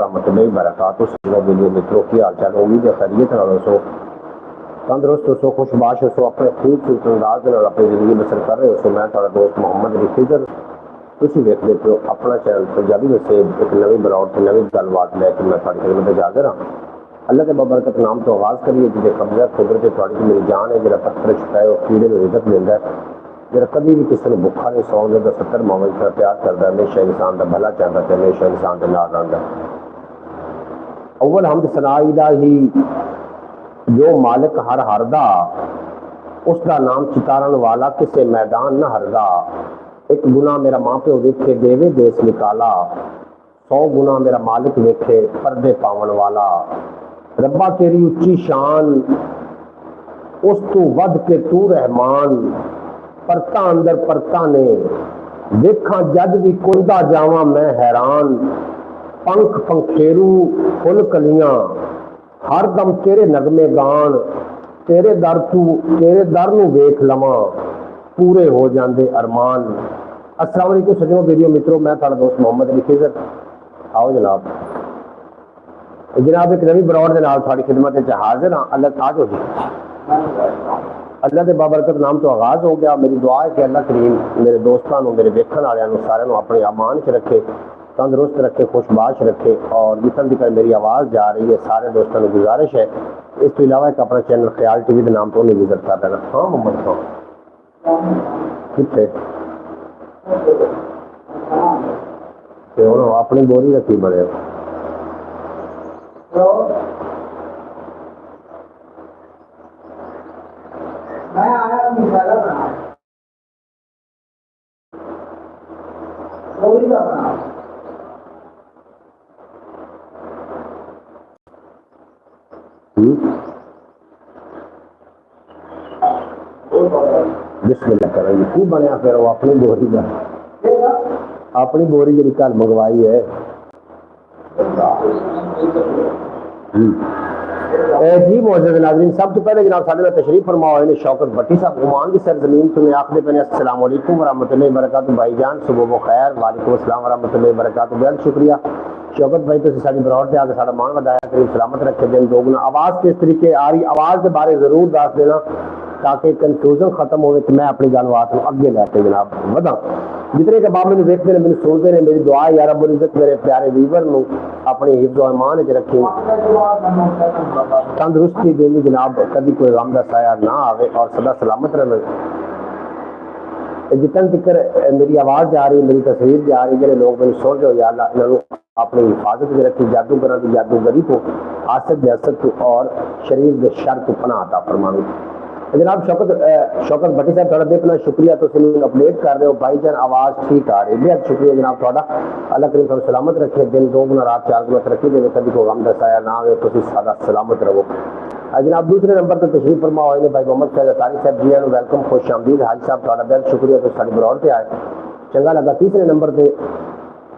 رحمۃ اللہ وبرکاتہ ویڈیو متروں کی حال چال امید ہے خیریت نال سو تندرست ہو سو خوش باش ہو سو اپنے خوبصورت انداز نال اپنی زندگی بسر کر رہے ہو سو میں تھوڑا دوست محمد رفیظر تسی ویکھدے پے ہو اپنا چینل پنجابی نصیب ایک نویں بلاگ تے نویں گل بات لے کے میں تھوڑی خدمت وچ حاضر ہاں۔ اللہ کے بابرکت نام تو آغاز کریے جہاں قبضہ قدرت تھوڑی سی میری جان ہے جہاں پتھر چھپائے وہ کیڑے میں رزق دینا ہے جہاں کبھی بھی کسی نے بھوکا نہیں سو دیتا 70 معاون سے پیار کرتا ہے ہمیشہ انسان کا بھلا چاہتا ہے ہمیشہ انسان کے نال رہتا ہے۔ اول حمد ثنا الہی جو مالک ہر ہردا اس کا نام چتارن والا کسے میدان نہ ہردا ایک گناہ میرا ماں پیو دیکھے دیوے دیس نکالا 100 گناہ میرا مالک دیکھے پردے پاون والا ربا تیری اچھی شان اس تو ود کے تو رحمان پرتا اندر پرتا نے دیکھاں جد بھی کندا جاواں میں حیران پنکھ پنکھیرو پھل کلیاں ہر دم تیرے نغمے گان تیرے در نو ویکھ لواں پورے ہو جاندے ارمان۔ السلام علیکم سجنوں ویڈیو متروں میں تھوڑا دوست محمد رفیظر آؤ جناب ایک نویں براڈ دے نال تھوڑی خدمت وچ حاضر ہاں۔ اللہ تاج ہو جی اللہ کے بابرکت نام تو آغاز ہو گیا۔ میری دعا ہے کہ اللہ کریم میرے دوستاں نو میرے ویکھن والےاں نو سارے نو اپنے امان وچ رکھے تندرست رکھے خوش باش رکھے اور جتن تک میری آواز جا رہی ہے سارے دوستوں کو گزارش ہے اس کے علاوہ ایک اپنا چینل خیال ٹی وی کے نام تو نہیں وزٹ کر لینا۔ ہاں محمد خان کتنے اپنی بوری رکھی بڑے بسم اللہ کریں گے کی بنیا پھر وہ اپنی بوری کا اپنی بوری جی کل منگوائی ہے جی معزز ناظرین سب تو پہلے جناب سارے تشریف فرما ہوئے نے شوکت بٹی صاحب عمان کی سرزمین تو میں آخر پہ السلام علیکم ورحمۃ اللہ وبرکاتہ بھائی جان صبح بخیر وعلیکم السلام ورحمۃ اللہ وبرکاتہ بہت شکریہ شوکت بھائی تو ساری براڈ سے آ کے سارا مان ودایا کریم سلامت رکھے دن دوگنا آواز کس طریقے آ رہی آواز کے بارے ضرور دس دینا تاکہ کنفیوژن ختم ہوئے کہ میں اپنی گل بات کو اگے لے کے جناب ودا جتنے کے بعد میرے دیکھتے ہیں میرے سنتے ہیں میری دعا یا رب العزت میرے پیارے ویور نو اپنی حفظ و ایمان وچ رکھیں تندرستی دینی جناب کبھی کوئی غم کا سایہ نہ آوے اور سدا سلامت رہے جتن تک میری آواز جا رہی میری تصویر جا رہی جڑے لوگ میرے سن رہے ہو یا اللہ انہوں اپنی حفاظت میں رکھی جادوگراں دی جادوگری کو حاسد حسد تو اور شریر کے شر تو پناہ عطا فرماوے۔ جناب شوکت بٹی صاحب تھوڑا دیکھنا شکریہ تو اپڈیٹ کر رہے ہو بھائی جان آواز ٹھیک آ رہی ہے بہت شکریہ جناب تھوڑا اللہ کریم تھوڑا سلامت رکھے دن دو گنا رات 4 گنا ترقی دے کبھی کوئی غم دسایا نہ ہوئے تو سادہ سلامت رہو۔ جناب دوسرے نمبر پر تشریف فرما ہوئے بھائی محمد فیض اطاری صاحب جی ویلکم خوش آمدید حاجی صاحب تھوڑا بہت شکریہ تو ساری براڈ پہ آئے چنگا لگا۔ تیسرے نمبر پہ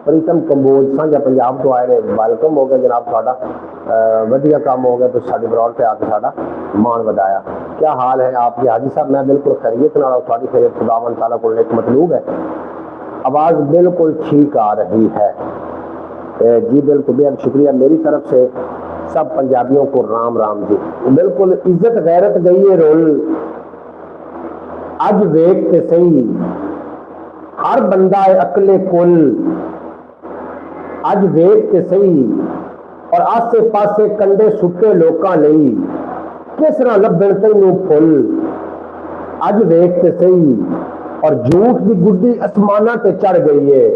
پریتم کمبوج سانجا پنجاب تو آئے ویلکم ہو گیا جناب تھوڑا ودیا کام ہو گیا تو ساری براڈ پہ آ کے ساڈا مان ودایا۔ کیا حال ہے آپ کے حاجی صاحب؟ میں بالکل خیریت نال تھوڑی خیریت خدا و تعالیٰ کو ایک مطلوب ہے آواز بالکل ٹھیک آ رہی ہے جی بالکل بہت شکریہ میری طرف سے سب پنجابیوں کو رام رام جی بالکل عزت غیرت گئی ہے رول اج ویک تے صحیح ہر بندہ عقل کل اج ویک تے صحیح اور آسے پاسے کنڈے سٹے لوکاں لئی کس طرح لبن تینوں پھل اج ویک تے صحیح اور جھوٹ دی گڈی اسماناں تے چڑھ گئی ہے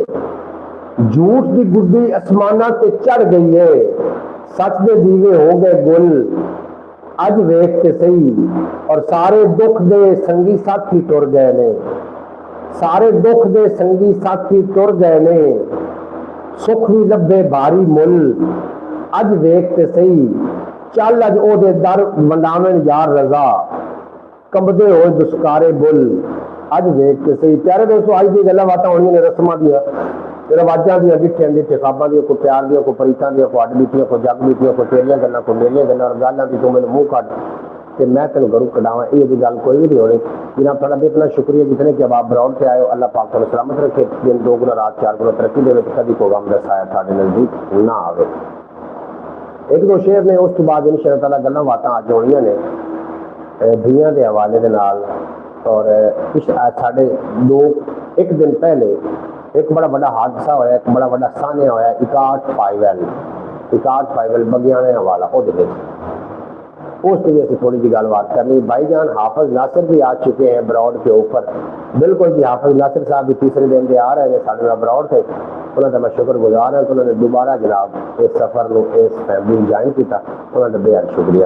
جھوٹ دی گڈی اسماناں تے چڑھ گئی ہے سچ دے دیوے ہو گئے گل اج ویک تے صحیح اور سارے دکھ دے سنگی ساتھی ٹر گئے نے سارے دکھ دے سنگی ساتھی ٹر گئے نے سکھ بھی لبے بھاری مل اج ویک تے صحیح چل اج او دے در ونڈاون یار رضا کمبدے ہوئے دسکارے بل اج ویک تے صحیح۔ پیارے دوستو اج دی گلاں باتاں ہونیاں نے رسماں دیاں رواجاں دیاں جتھیاں دی خواباں دیاں کوئی پیار دیاں کوئی پریتاں دیاں کوئی اڈ بیٹیاں کوئی جگ بیٹیاں کوئی تیریاں گلاں کوئی میریاں گلاں اور گلاں دی تو مینوں منہ کٹ کہ میں تینوں گھروں کڈاواں، یہ گل کوئی بھی نہیں ہونی۔ جناب تھوڑا بھی اتنا شکریہ جتنے کہ اب آپ براؤڈ سے آئے ہو، اللہ پاک تمہیں سلامت رکھے، دن دو گنا رات چار گنا ترقی دے، کبھی کوئی غم دا سایہ تھوڑے نزدیک نہ آوے۔ ایک دو شعر نے، اس کے بعد ان شاء اللہ تعالیٰ گلاں باتاں اج ہونیاں نے دھیاں دے حوالے دے نال۔ اور ساڈے دو ایک دن پہلے ایک بڑا بڑا حادثہ ہویا، ایک بڑا بڑا سانحہ ہویا 61 بگیانے حوالہ وہ اس کے لیے اسی تھوڑی سی گل بات کرنی۔ بھائی جان حافظ ناصر بھی آ چکے ہیں براؤڈ کے اوپر، بالکل جی حافظ ناصر صاحب بھی تیسرے دن دے آ رہے ہیں سارے براؤڈ سے، انہوں نے میں شکر گزار ہوں کہ انہوں نے دوبارہ جناب اس سفر کو اس فیملی جوائن کیا، انہوں نے بے حد شکریہ۔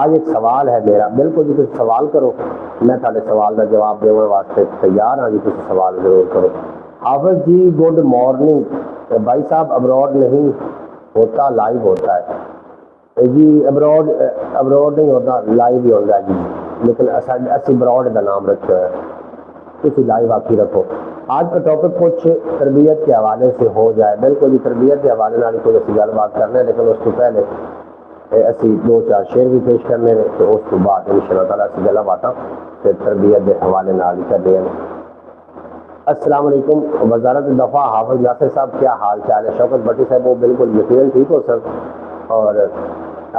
آج ایک سوال ہے میرا، بالکل جی تم سوال کرو، میں تھوڑے سوال کا جواب دینے واسطے تیار ہاں جی، تم سوال ضرور کرو۔ حافظ جی گڈ مارننگ، بھائی صاحب ابراڈ نہیں ہوتا لائیو ہوتا ہے جی، ابراڈ نہیں ہوتا لائیو ہی ہوتا ہے جی، لیکن اسی براڈ کا نام رکھا ہے، اسی لائیو آخی رکھو۔ آج کا ٹاپک کچھ تربیت کے حوالے سے ہو جائے، بالکل جی تربیت کے حوالے نال کوئی اسی گل بات کرنا ہے، لیکن اس کو پہلے اسی دو چار شعر بھی پیش کرنے ہیں، تو اس کو بعد ان شاء اللہ تعالیٰ اسی گلا باتاں پھر تربیت کے حوالے نال ہی کرنے ہیں۔ السلام علیکم وزارت دفاع حافظ ناصر صاحب، کیا حال چال ہے؟ شوکت بھٹی صاحب وہ بالکل یقیناً ٹھیک ہو سر، اور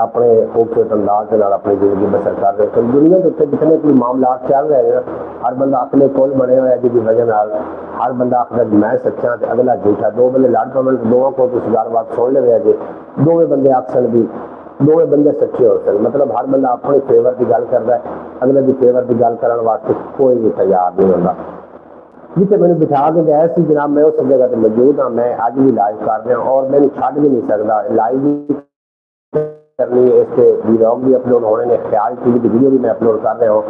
اپنے خوبصورت انداز کے اپنی زندگی بسر کر رہے ہیں۔ دنیا کے اتنے جتنے بھی معاملات چل رہے ہیں، ہر بندہ اپنے کول بنے ہوئے جی وجہ نال ہر بندہ آخر میں سچا تے اگلا جھوٹا، دو بندے لڑ پون دونوں کو تو گل بات سن لے جی، دونوں بندے آخسن بھی دونوں بندے سچے ہو سن، مطلب ہر بندہ اپنی فیور کی گل کرتا ہے، اگلے کی فیور کی گل کرنے واسطے کوئی بھی تیار نہیں ہوتا۔ جتنے میں نے بٹھا کے گیا سی جناب میں اس جگہ پہ موجود ہاں، میں اج بھی لائیو کر رہا ہوں اور میں چھڈ بھی نہیں سکتا، لائیو بھی کرنی ہے، اس کے ویلاگ بھی اپلوڈ ہونے نے، خیال ٹی وی کی ویڈیو بھی میں اپلوڈ کر رہا ہوں۔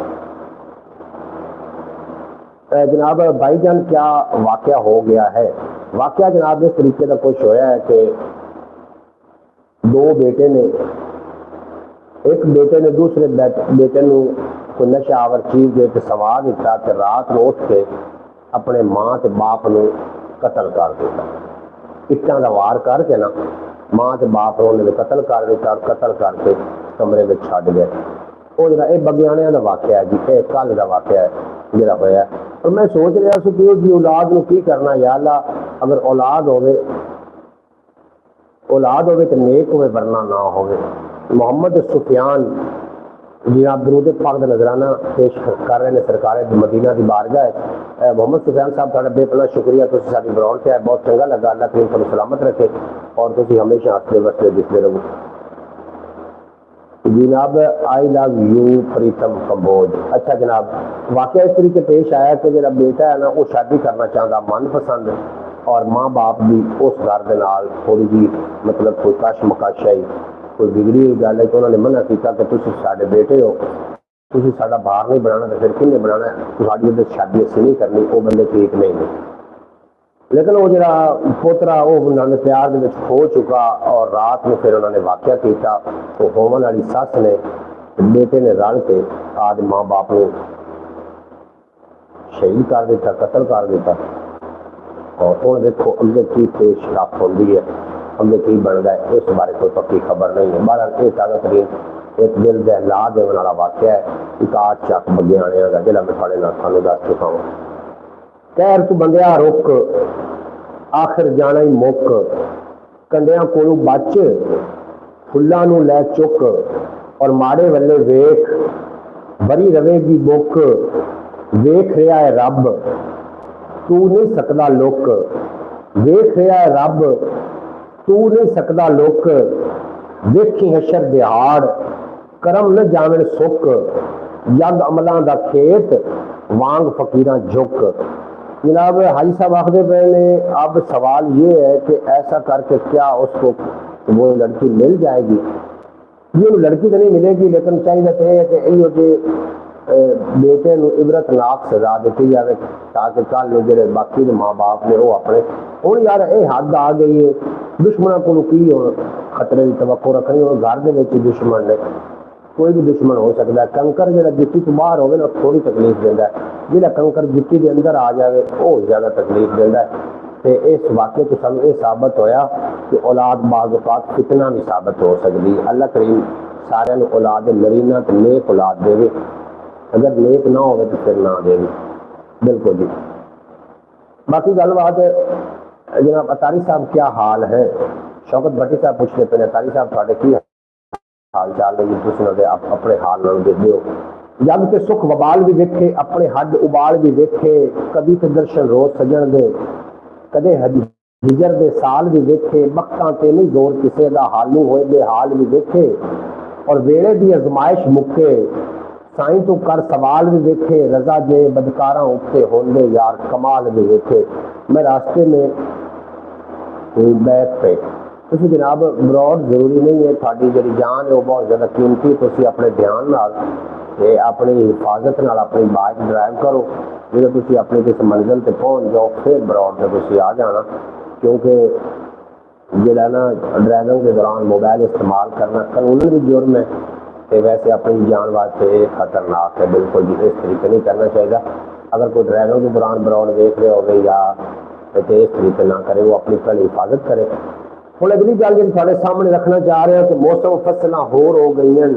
جناب بھائی جان کیا واقعہ ہو گیا ہے؟ واقعہ جناب اس طریقے کا کچھ ہوا ہے کہ دو بیٹے نے، ایک بیٹے نے دوسرے بیٹے نو کوئی نشہ آور چیز دے کے سوا دیتا کہ رات کو اٹھ کے اپنے ماں تے باپ نو قتل کر دیتا، اٹاں دا وار کر کے نا ماں تے باپ نو نے قتل کر دیتا، اور قتل کر کے کمرے میں چھڈ گیا۔ وہ جڑا یہ بگیانے کا واقعہ ہے جی، یہ کل کا واقعہ ہے جڑا ہوا ہے، اور میں سوچ رہا سی کہ جی اولاد نو کی کرنا، یا اللہ اگر اولاد ہوے تو نیک ہوئے ورنہ نہ ہوئے۔ محمد سفیان جناب درود پاک دا نظرانہ پیش کر رہے ہیں سرکار مدینہ دی بارگاہ۔ محمد سفیان صاحب تھوڑا بے پناہ شکریہ، تسی ساری براؤڈ سے آئے، بہت چنگا لگا، اللہ کریم تمہیں سلامت رکھے اور تسی ہمیشہ ہنستے وستے دکھتے رہو۔ جناب آئی لو یو پریتم کمبوج۔ اچھا جناب واقعہ اس طریقے پیش آیا کہ میرا بیٹا ہے نا وہ شادی کرنا چاہتا من پسند، اور ماں باپ بھی اس گھر دے نال تھوڑی جی مطلب کوئی کش مکش آئی، کوئی بگڑی ہوئی گل ہے، تو انہوں نے منع کیا کہ تسی ساڈے بیٹے ہو، تسی ساڈا باہر نہیں بنانا، تو پھر کنے بنانا ہے، تہاڈی ادھر شادی اسی نہیں کرنی، وہ بندے ٹھیک نہیں نے۔ لیکن وہ جڑا پوترا وہ انہوں نے پیار دے وچ کھو چکا، اور رات میں پھر انہوں نے واقعہ کیتا، تو ہومن والی سس نے بیٹے نے رل کے آج ماں باپ کو شہید کر دیتا، قتل کر دیتا، اور ہوں دیکھو اگے کی پیش رفت ہوتی ہے، اگے کی بنتا ہے اس بارے کوئی پکی خبر نہیں ہے۔ بہرحال یہ تازہ ترین ایک دل دہلا دینے والا واقعہ ہے، ایک آج چک بگیانے کا جڑا میں تھوڑے نال تھانوں دس چکا ہوں۔ خیر تو بندیا رک آخر جانا ہی مک، کنڈیاں کولو بچ پھلاں نو لے چک، اور ماڑے ولے ویکھ بری رہے گی بک، ویکھ رہا ہے رب تو نہیں سکدا لک، ویکھ رہا ہے رب تو نہیں سکدا لک، ویکھی حشر دہاڑ کرم نہ جاون سک، یگ عملاں دا کھیت وانگ فقیراں جھک۔ جناب حاجی صاحب آخر پہ نے اب سوال یہ ہے کہ ایسا کر کے کیا اس کو وہ لڑکی مل جائے گی؟ یہ لڑکی تو نہیں ملے گی، لیکن چاہیے تو یہ ہے کہ یہ کہ بیٹے نو عبرت ناک سزا دیتی جائے، تاکہ کل جڑے باقی ماں باپ نے وہ اپنے ہوں یار یہ حد آ گئی ہے، دشمنوں کو کی خطرے کی توقع رکھنی، اور گھر دے وچ دشمن نے کوئی بھی دشمن ہو سکتا ہے۔ کنکر جہاں جتی تو باہر ہوگا نا تھوڑی تکلیف دینا ہے، جہاں کنکر جتی کے اندر آ جائے وہ زیادہ تکلیف دینا ہے۔ تو اس واقعے کو سانوں یہ ثابت ہویا کہ اولاد بعض اوقات فتنہ بھی ثابت ہو سکتی ہے۔ اللہ کریم سارے اولاد نرینا تو نیک اولاد دے، اگر نیک نہ ہوئے تو پھر نہ دے۔ بالکل جی۔ باقی گل بات ہے جناب اطاری صاحب کیا حال ہے؟ شوکت بھٹی صاحب پوچھتے پہ اطاری صاحب تھوڑے کی حال چال ہے جی؟ تھی اپنے حال نال دیکھتے ہو، جب کہ سکھ وبال بھی ویکھے، اپنے ہڈ ابال بھی ویکھے، کبھی تے درشن روز سجن دے، کدے ہجر دے سال بھی ویکھے، وقتاں تے نہیں زور کسے دا، حالو ہوئے بے حال بھی ویکھے، اور ویلے دی ازمائش مکے، سائیں تو کر سوال بھی ویکھے، رضا جے بدکاراں اٹھتے ہوندے یار کمال بھی ویکھے۔ میں راستے میں بیٹھ پہ تسی جناب براڈ ضروری نہیں ہے، تھوڑی جڑی جان ہے وہ بہت زیادہ قیمتی، تسی اپنے دھیان نال تے اپنی حفاظت نال اپنی بائک ڈرائیو کرو، جب تسی اپنی کسی منزل تے پہنچ جاؤ پھر براڈ تے تسی آ جانا، کیونکہ جڑا نا ڈرائیونگ کے دوران موبائل استعمال کرنا قانون بھی جرم ہے، تے ویسے اپنی جان واسطے خطرناک ہے، بالکل بھی اس طریقے نہیں کرنا چاہیے۔ اگر کوئی ڈرائیونگ کے دوران براڈ دیکھ رہے ہوگے یا اس طریقے نہ کرے، وہ اپنی پہلی حفاظت کرے۔ ہوں اگلی گل جی تھوڑے سامنے رکھنا چاہ رہے ہیں کہ موسم فصلیں ہور ہو گئی ہیں،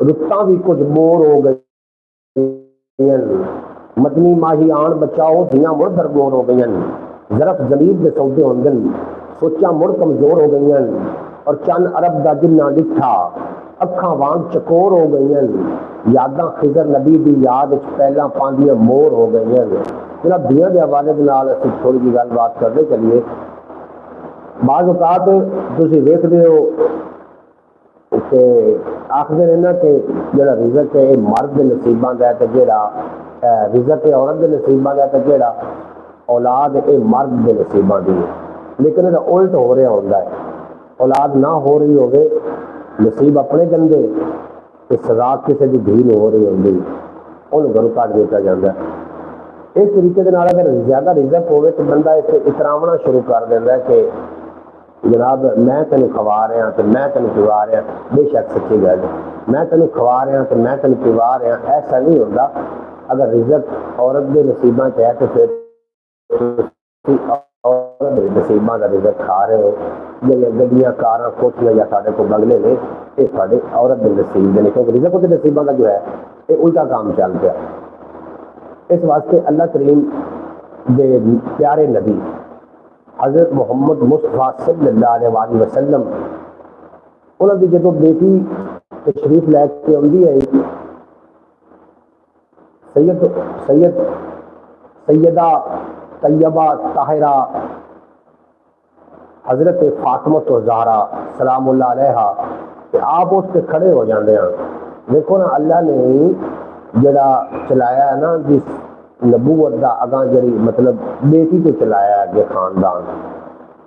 رتاں بھی کچھ بور ہو گئی ہیں، مدنی ماہی آن بچاؤ دھیاں مڑ درگور ہو گئی ہیں، ظرف زمین کے سودے ہوندن سوچاں مڑ کمزور ہو گئی ہیں، اور چند عرب دا جنہ ڈٹھا اکھاں وانگ چکور ہو گئی ہیں، یاداں خضر نبی دی یاد پہلاں پاندیاں مور ہو گئی ہیں۔ جناب دنیا کے حوالے کے نال اسی تھوڑی جی گل بات کرتے چلیے۔ بعض اوقات تسی ویکھدے ہو کہ آخدے نے نا کہ جڑا رزق ہے مرد دے نصیباں دا ہے تے جڑا رزق ہے عورت دے نصیباں دا ہے تے جڑا اولاد ہے مرد دے نصیباں دی ہے، لیکن یہ الٹ ہو رہا ہوندا ہے، اولاد نہ ہو رہی ہوگی نصیب اپنے گندے تے سزا کسی دی دھی نو ہو رہی ہوندی انہوں گھروں کٹ دیتا جاتا ہے۔ اس طریقے دے نال اگر زیادہ رزق ہوئے تو بندہ اسے اتراونا شروع کر دیتا ہے کہ جناب میں تینوں کھوا رہا تو میں تینوں پوا رہا، بے شک سچی گل ہے، میں تینوں کھوا رہا تو میں تینوں پوا رہا، ایسا نہیں ہوتا۔ اگر رزق عورت کے نصیباں چ ہے تو پھر عورت نصیباں کا رزق کھا رہے ہو، جی گڈیاں کاراں کوٹھیاں یا سارے کو بنگلے نے یہ سارے عورت کے نصیب نے، کیونکہ رزق کے نصیباں کا جو ہے یہ الٹا کام چل پیا۔ اس واسطے اللہ کریم دے پیارے نبی حضرت محمد مصطفیٰ صلی اللہ علیہ وآلہ وسلم انہوں کی جدو بیٹی تشریف لے کے آئی ہے سیدہ طیبہ طاہرہ حضرت فاطمہ الزہرا سلام اللہ علیہ، کہ آپ اس کے کھڑے ہو جاندے ہیں۔ دیکھو نا اللہ نے جڑا چلایا ہے نا جس نبوت دا اگاں جڑی مطلب بیٹی کو چلایا ہے کہ خاندان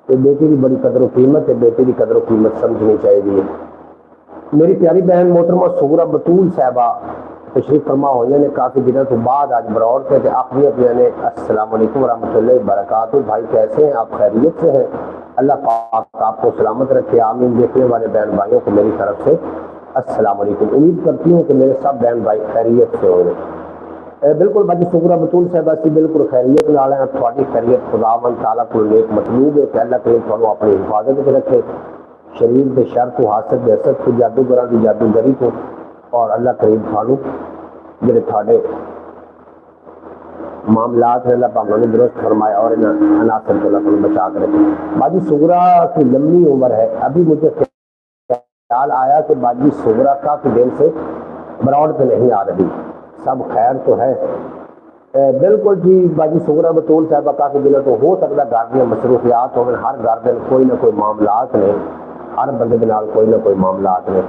کہ بیٹی کی بڑی قدر و قیمت ہے، بیٹی کی قدر و قیمت سمجھنی چاہیے۔ میری پیاری بہن محترمہ سغرا بطول صاحبہ تشریف فرما ہوئی نے کافی دنوں تو بعد آج براڈ سے آخری اپنے نے السلام علیکم ورحمۃ اللہ وبرکاتہ، بھائی کیسے ہیں آپ؟ خیریت سے ہیں؟ اللہ پاک آپ کو سلامت رکھے، آمین۔ دیکھنے والے بہن بھائیوں کو میری طرف سے السلام علیکم، امید کرتی ہوں کہ میرے سب بہن بھائی خیریت سے ہوں گے۔ بالکل باجی سغرا بطول صاحبہ سی بالکل خیریت نال ہیں، تھوڑی خیریت خداوند تعالیٰ کو نیک مطلوب ہے کہ اللہ کریم تھانوں اپنی حفاظت میں رکھے، شریر کے شر تو حاسد دے حسد تو جادوگراں دی جادوگری تو، اور اللہ کریم تھانوں جڑے تھوڑے معاملات ہیں اللہ پاک نے درست فرمائے اور ان عناصر کو اللہ بچا کر رکھے۔ باجی سغرا کی لمبی عمر ہے، ابھی مجھے خیال آیا کہ باجی سغرا کافی دن سے براڈ پہ نہیں آ رہی، سب خیر تو ہے؟ بالکل جی باجی سغرا بطول صاحبہ کافی دنوں تو ہو سکتا گھر دیا مصروفیات ہو، ہر گھر دن کوئی نہ کوئی معاملات نے، ہر بندے کے نال کوئی نہ کوئی معاملات نے۔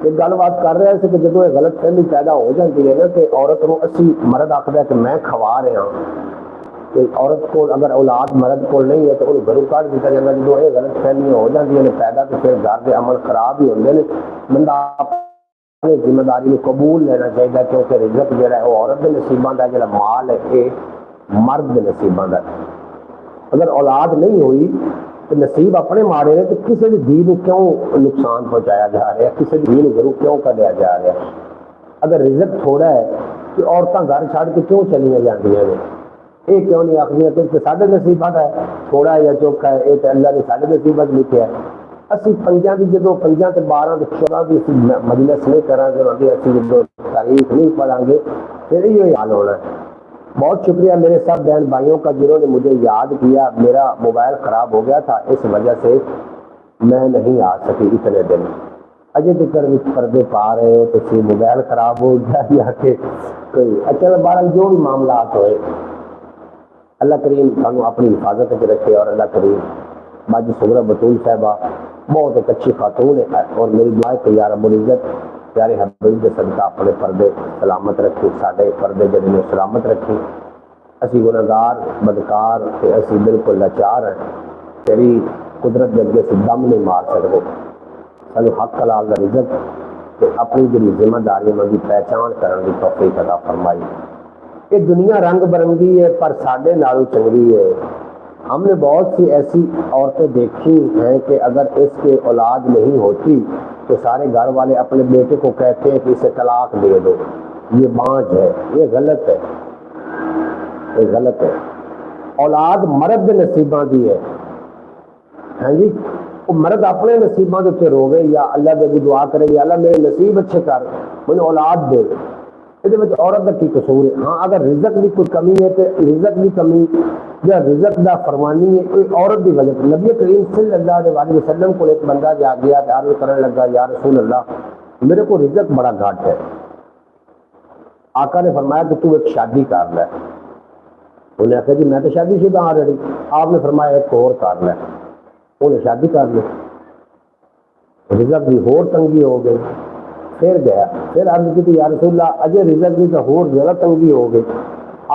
ایک گل بات کر رہے ہیں کہ جدو یہ غلط فہمی پیدا ہو جاتی ہے نا کہ عورت کو اسی مرد آخر ہے کہ میں کھوا رہا ہوں، کہ عورت کو اگر اولاد مرد کو نہیں ہے تو انہوں گھروں کاٹ دیتا جاتا، جدو یہ غلط فہمیاں ہو جاتی ہیں پیدا تو پھر گھر کے عمل خراب ہی ہوتے ہیں۔ بندہ اپنی ذمہ داری کو قبول لینا چاہیے، کیونکہ رزق جہاں ہے وہ عورت کے نصیباں کا، جہاں مال ہے یہ مرد کے نصیباں کا۔ اگر اولاد نہیں ہوئی تو نصیب اپنے مارے ہیں، تو کسی بھی دھی کو کیوں نقصان پہنچایا جا رہا ہے، کسی بھی دھی گھروں کیوں کڈیا جا رہا ہے؟ اگر رزق تھوڑا ہے تو عورتیں گھر چھڑ کے کیوں چلیاں جاندیاں نے؟ یہ کیوں نہیں آخری کہ سارے نصیبات ہے تھوڑا ہے یا چوکھا ہے، یہ تو اللہ نے سارے نصیبات لکھے ہے۔ اسی پنجاں دی جدو 5 تے 12 تے 14 دی اسی مجلس نہیں کریں گے اور اسی جدو تاریخ نہیں پڑھیں گے پھر یہ حال ہونا ہے۔ بہت شکریہ میرے سب بہن بھائیوں کا جنہوں نے مجھے یاد کیا۔ میرا موبائل خراب ہو گیا تھا، اس وجہ سے میں نہیں آ سکی اتنے دن۔ اجے تک پردے پا رہے ہو تو پھر موبائل خراب ہو گیا یا کہ کوئی اچھا بارہ جو بھی معاملات ہوئے، اللہ کریم سانو اپنی حفاظت کے رکھے۔ اور اللہ کریم باجی صغرا بطول صاحبہ بہت ایک اچھی خاتون ہے، اور میری دعا ہے کہ یا رب العزت پیارے حبیب کے صدقہ اپنے پردے سلامت رکھے، سارے پردے جڑے نے سلامت رکھے۔ اسی گناہگار بدکار تے اسی بالکل لاچار ہیں، تیری قدرت کے اگے سے دم نہیں مار سکتے۔ سانو حق حلال دا رزق تے اپنی جڑی ذمہ داری دی پہچان کرنے کی توفیق عطا فرمائی۔ یہ دنیا رنگ برنگی ہے پر ساڈے نالوں چنگی ہے۔ ہم نے بہت سی ایسی عورتیں دیکھی ہیں کہ اگر اس کے اولاد نہیں ہوتی تو سارے گھر والے اپنے بیٹے کو کہتے ہیں کہ اسے طلاق دے دو، یہ بانجھ ہے۔ یہ غلط ہے، یہ غلط ہے۔ اولاد مرد کے نصیباں دی ہے، ہاں جی، وہ مرد اپنے نصیباں کے روے یا اللہ دے دعا کرے یا اللہ میرے نصیب اچھے کر، مجھے اولاد دے۔ یہ عورت کا کی قصور ہے؟ ہاں اگر رزق کی کوئی کمی ہے تو رزق کی کمی یا رزق دا فرمانی ہے کوئی عورت کی وجہ سے۔ نبی کریم صلی اللہ علیہ وسلم کو ایک بندہ جا گیا عرض کرنے لگا یا رسول اللہ میرے کو رزق بڑا گھٹ ہے۔ آقا نے فرمایا کہ تو ایک شادی کر لے۔ انہوں نے کہا جی میں تو شادی شدہ آلریڈی۔ آپ نے فرمایا ایک اور کر لے۔ انہیں شادی کر لی، رزق کی ہور تنگی ہو گئی، پھر گیا پھر عرض کی یا رسول اللہ اجے رزق کی تو ہور زیادہ تنگی ہو گئی۔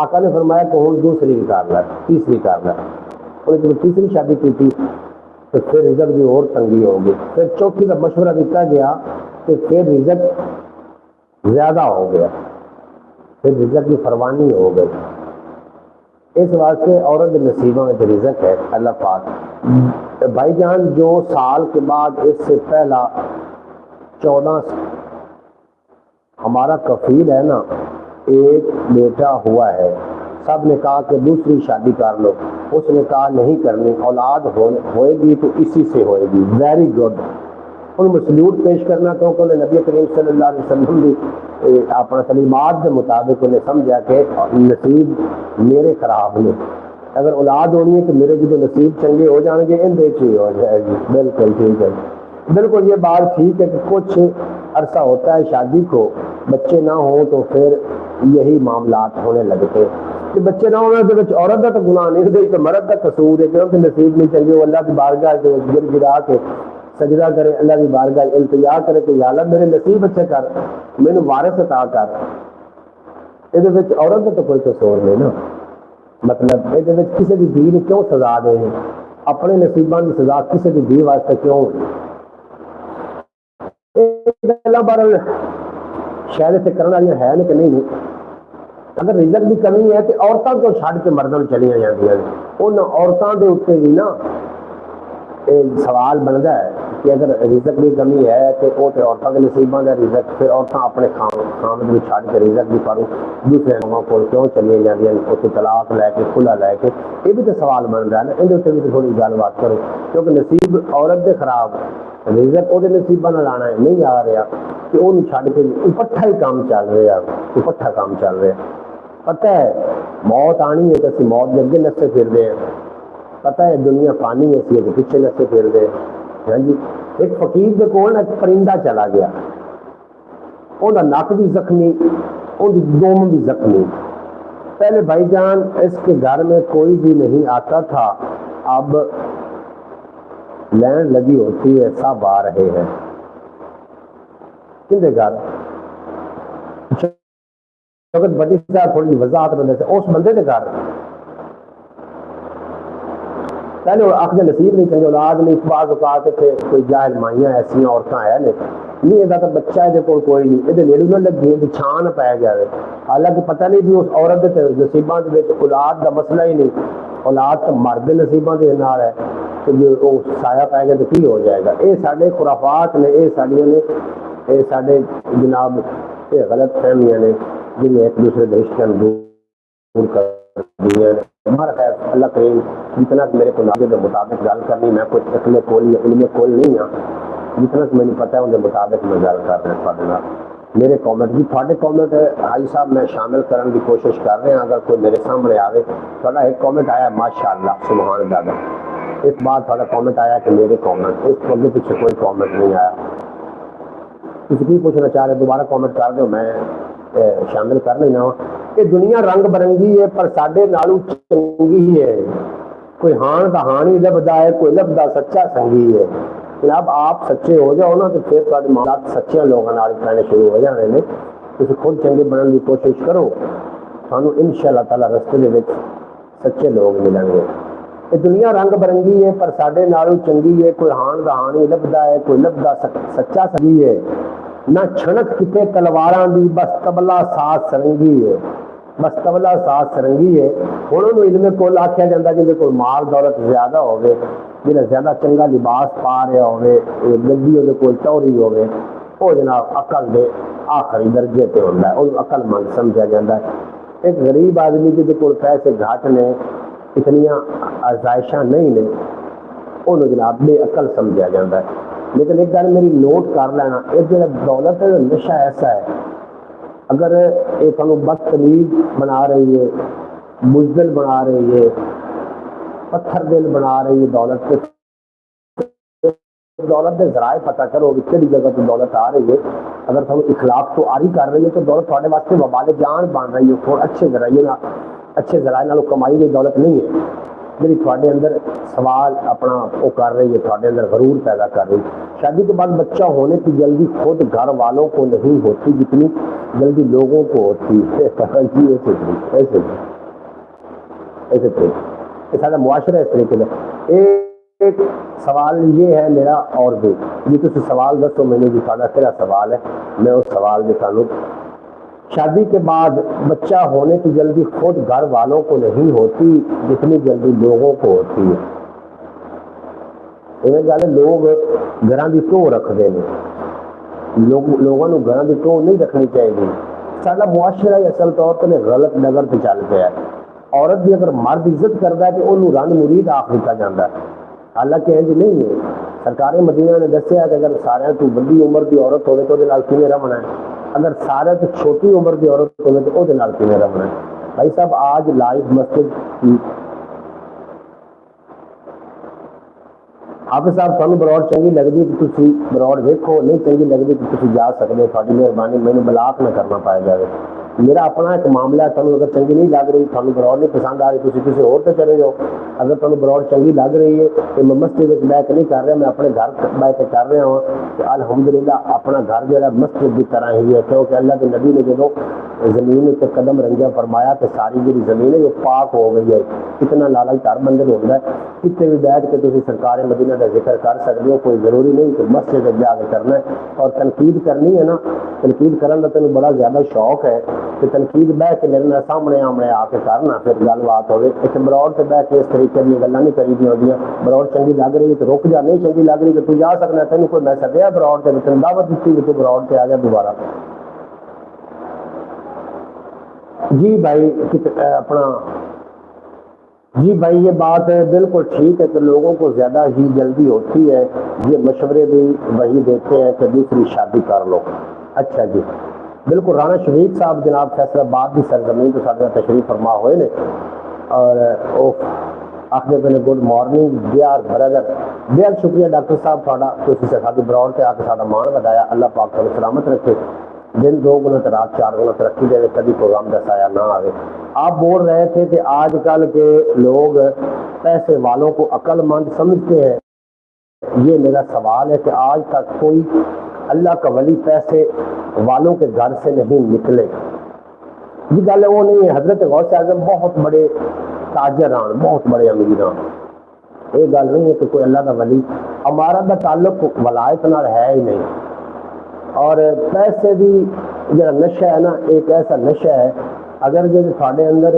آقا نے فرمایا کہ ہوں دوسری کر لے، تیسری کر لے۔ انہیں جب تیسری شادی کی تھی تو پھر رزق کی اور تنگی ہو گئی، پھر چوتھی کا مشورہ دیتا گیا تو پھر رزق زیادہ ہو گیا، پھر رزق کی فروانی ہو گئی۔ اس واسطے عورت نصیبوں میں رزق ہے اللہ پاک۔ بھائی جان جو سال کے بعد اس سے پہلا 14 ہمارا کفیل ہے نا، ایک بیٹا ہوا ہے، سب نے کہا کہ دوسری شادی کر لو، اس نے کہا نہیں کرنی، اولاد ہوئے گی تو اسی سے ہوئے گی۔ Very good. ان میں سلیوٹ پیش کرنا تو کہ نبی کریم صلی اللہ علیہ وسلم بھی اپنا تعلیمات کے مطابق انہیں سمجھا کہ نصیب میرے خراب نے، اگر اولاد ہونی ہے تو میرے جو نصیب چنگے ہو جائیں گے ان دیکھے ہو جائے گی۔ بالکل ٹھیک ہے، بالکل یہ بات ٹھیک ہے کہ کچھ عرصہ ہوتا ہے شادی کو، بچے نہ ہوں تو پھر یہی معاملات ہونے لگتے ہیں کہ بچے نہ ہونے کے عورت کا تو گناہ نہیں دے تو مرد کا قصور ہے کیونکہ نصیب نہیں چنگے۔ وہ اللہ کی بارگاہ کے گر گرا کے سجدہ کرے، اللہ کی بارگاہ التجا کرے کہ یا اللہ میرے نصیب اچھے کر، مینوں وارث عطا کر۔ یہ عورت کا تو کوئی قصور نہیں نا، مطلب یہ کسی کی دھی نے کیوں سزا دے، اپنے نصیباں کی سزا کسی کی دھی واسطے کیوں؟ بارہ شاید سے کرنے والی ہے کہ نہیں۔ اگر رزق کی کمی ہے تو عورتوں کو چھڈ کے مردوں چلیاں جاندیاں نے، ان عورتوں کے اتنے بھی نا سوال بنتا ہے کہ اگر رزق کی کمی ہے تو وہ تو عورتوں کے نصیبوں کا رزق، پھر عورتیں اپنے خامد بھی چھڈ کے رزق بھی پر دوسرے لوگوں کو کیوں چلیاں جاندیاں نے، اسے طلاق لے کے کھلا لے کے، یہ بھی تو سوال بن رہا ہے نا۔ ان اتنے بھی تو تھوڑی گل بات کرو کیونکہ نصیب عورت کے خراب، رزق وہ نصیبہ نہ لانا ہے، نہیں آ رہا کہ وہ چھڈ کے اکٹھا ہی کام چل رہا ہے، اکٹھا کام چل رہا ہے۔ پتہ ہے موت آنی ہے تو اسی موت کے اگے نسے پھر رہے ہیں، پتہ ہے دنیا فانی ہے اسی پیچھے نسے پھر رہے ہیں۔ ہاں جی، ایک فقیر کے کول ایک پرندہ چلا گیا، وہ نک بھی زخمی، وہ دوم بھی زخمی۔ پہلے بھائی جان اس کے گھر میں کوئی بھی نہیں آتا تھا، اب لین لگی ہوتی ہے، سب آ رہے ہیں۔ کن گھر بڑی صاحب تھوڑی وضاحت بندے سے اس بندے کے گھر پہلے آخر نصیب نہیں چاہیے، اولاد نہیں، بعض اوقات تھے کوئی جاہل مائیاں ایسی عورتیں ہیں نہیں یہ تو بچہ ہے کوئی نہیں، یہ نیڑو نہ لگی چھان پی جائے، حالانکہ پتہ نہیں بھی اس عورت کے نصیباں کے اولاد کا مسئلہ ہی نہیں، اولاد تو مرد نصیباں کے نال ہے کہ جو سایہ پائے گا تو کی ہو جائے گا۔ یہ سارے خرافات نے، یہ ساڑیاں نے، یہ سارے جناب یہ غلط فہمیاں نے جنہیں ایک دوسرے کے رشتہ دور کر دیا۔ ہمارا خیر اللہ کریم جتنا کہ میرے کو نالج کے مطابق گل کرنی میں کوئی اکلے کول یا علم کول نہیں ہاں جتنا کہ مجھے پتہ ہے ان کے مطابق میں گل کر رہا تھوڑے نال میرے کامنٹ بھی تھوڑے کامنٹ حاجی صاحب میں شامل کرنے کی کوشش کر رہے ہیں اگر کوئی میرے سامنے آئے تھوڑا ایک کامنٹ آیا ماشاءاللہ سبحان اللہ اس بات تھوڑا کامنٹ آیا کہ میرے کامنٹ اس کو اگے پیچھے کوئی کامنٹ نہیں آیا کسی بھی پوچھنا چاہ رہے دوبارہ کامنٹ کر دو میں شامل کر لینا کہ دنیا رنگ برنگی ہے پر ساڈے نالوں چنگی ہے کوئی ہان دا ہانی لبدا ہے کوئی لبدا سچا سنگی ہے جناب آپ سچے ہو جاؤ نا تو پھر تھوڑے معاملات سچے لوگوں نال کہنے شروع ہو جانے نے تسی خود چنگے بننے کی کوشش کرو سانو انشاءاللہ تعالی رستے دے وچ سچے لوگ ملیں گے یہ دنیا رنگ برنگی ہے پر ساڈے نالوں چنگی ہے کوئی ہان دا ہانی لبدا ہے کوئی لبدا سچا سنگی ہے نہ چھڑک کتے تلواراں دی بس تبلا ساز سرنگی ہے بس تبلا ساز سرنگی ہے انہوں نے علم کول آکھیا جاندا جے کوئی مال دولت زیادہ ہوے جڑا زیادہ چنگا لباس پا رہا ہوے گڈی دے کول ٹوری ہوے وہ جناب عقل دے آخری درجے تے ہوندا ہے وہ عقل مند سمجھا جاندا ہے ایک غریب آدمی جے کول پیسے گھٹ نے اتنیاں آزائشاں نہیں نے انہوں جناب بے عقل سمجھا جاندا ہے لیکن ایک گل میری نوٹ کر لینا ایک جڑا دولت ہے نشہ ایسا ہے اگر یہ تمہیں بدتمیز بنا رہی ہے بزدل بنا رہی ہے پتھر دل بنا رہی ہے دولت کے ذرائع پتہ کرو کہ کہڑی جگہ تو دولت آ رہی ہے اگر تم اخلاق تو آری کر رہی ہے تو دولت تھوڑے واسطے وبال جان بن رہی ہے اور اچھے ذرائع نالوں کمائی گئی دولت نہیں ہے جی تھوڑے اندر سوال اپنا وہ کر رہی ہے تھوڑے اندر غرور پیدا کر رہی ہے شادی کے بعد بچہ ہونے کی جلدی خود گھر والوں کو نہیں ہوتی جتنی جلدی لوگوں کو ہوتی ہے ایسے یہ سارا معاشرہ اس طریقے کا ایک سوال یہ ہے میرا اور بھی یہ تو سوال دسو میں نے جو تیرا سوال ہے میں اس سوال میں تعلق شادی کے بعد بچہ ہونے کی جلدی خود گھر والوں کو نہیں ہوتی جتنی جلدی لوگوں کو ہوتی ہے لوگ گھراں دی ٹو رکھتے ہیں لوگوں کو گھراں دی ٹو نہیں رکھنی چاہیے سارا معاشرہ اصل طور پر غلط نگر پہ چل پیا ہے عورت بھی اگر مرد عزت کرتا ہے تو انہوں رن مرید آخ دیا جاتا ہے حالانکہ انج نہیں ہے سرکار مدینہ نے دسیا کہ اگر سارے تو بڑی عمر کی عورت ہوئے تو کیویں رہنا ہے اگر سارے تو چھوٹی عمر کی عورت ہوئے تو وہ کیویں رہنا ہے بھائی صاحب آج لائف مسجد کی حافظ صاحب تمہیں بروڑ چنگی لگتی کہ تھی بروڑ دیکھو نہیں چنگی لگتی کہ تھی جا سکتے تھوڑی مہربانی مجھے بلاک نہ کرنا پائے جائے میرا اپنا ایک معاملہ ہے تمہیں اگر چنگی نہیں لگ رہی تمہیں بروڑ نہیں پسند آ رہی تھی کسی اور تو چلے جاؤ اگر تمہیں بروڑ چنگی لگ رہی ہے تو میں مسجد بیٹھ کے نہیں کر رہا میں اپنے گھر بیٹھ کے کر رہا ہوں کہ الحمدللہ اپنا گھر جو ہے مسجد کی طرح ہی ہے کیونکہ اللہ کے نبی نے جو زمین سے قدم رنجا فرمایا تو ساری جی زمین ہے وہ پاک ہو گئی ہے کتنا لالچ ہر بندے ہوتا ہے کتنے بھی بیٹھ کے تھی سرکار مدینہ کا ذکر کر سکتے ہو کوئی ضروری نہیں کہ مسجد جا کے کرنا ہے اور تنقید کرنی ہے نا تنقید کرنے کا تمہیں بڑا زیادہ شوق ہے کہ تنقید بہ کے میرے سامنے آمنے آ کے کرنا پھر گل بات ہوگی ایک بروڑ سے بہ کے اس طریقے کی گلیں نہیں کری دی ہوتی بروڑ چنگی لگ رہی ہے تو رک جا نہیں چنگی لگ رہی تو جا سکنا تینوں کوئی میں سدیا بروڑ سے تین دعوت دیتی کہ تو بروڑ سے آ جا دوبارہ جی بھائی اپنا جی بھائی یہ بات بالکل ٹھیک ہے کہ لوگوں کو زیادہ ہی جلدی ہوتی ہے یہ مشورے بھی وہی دیتے ہیں کہ دوسری شادی کر لو اچھا جی بالکل رانا شریف صاحب جناب فیصلہ آباد کی سرزمین تو سارے تشریف فرما ہوئے نے اور آخر پہلے گڈ مارننگ دیار برادر بہت شکریہ ڈاکٹر صاحب تھوڑا تھی ساری بروڑ سے آ کے سارا مان بتایا اللہ پاک کو سلامت رکھے دن 2 گنا تو رات 4 گنا ترقی دے کبھی پروگرام دسایا نہ آئے آپ بول رہے تھے کہ آج کل کے لوگ پیسے والوں کو عقل مند سمجھتے ہیں یہ میرا سوال ہے کہ آج تک کوئی اللہ کا ولی پیسے والوں کے گھر سے نہیں نکلے یہ گل وہ نہیں ہے حضرت غوث اعظم بہت بڑے تاجران بہت بڑے امیران یہ گل نہیں ہے کہ کوئی اللہ کا ولی ہمارا کا تعلق ولایت نال ہے ہی نہیں اور پیسے بھی جو نشہ ہے نا ایک ایسا نشہ ہے اگر جو تھوڑے اندر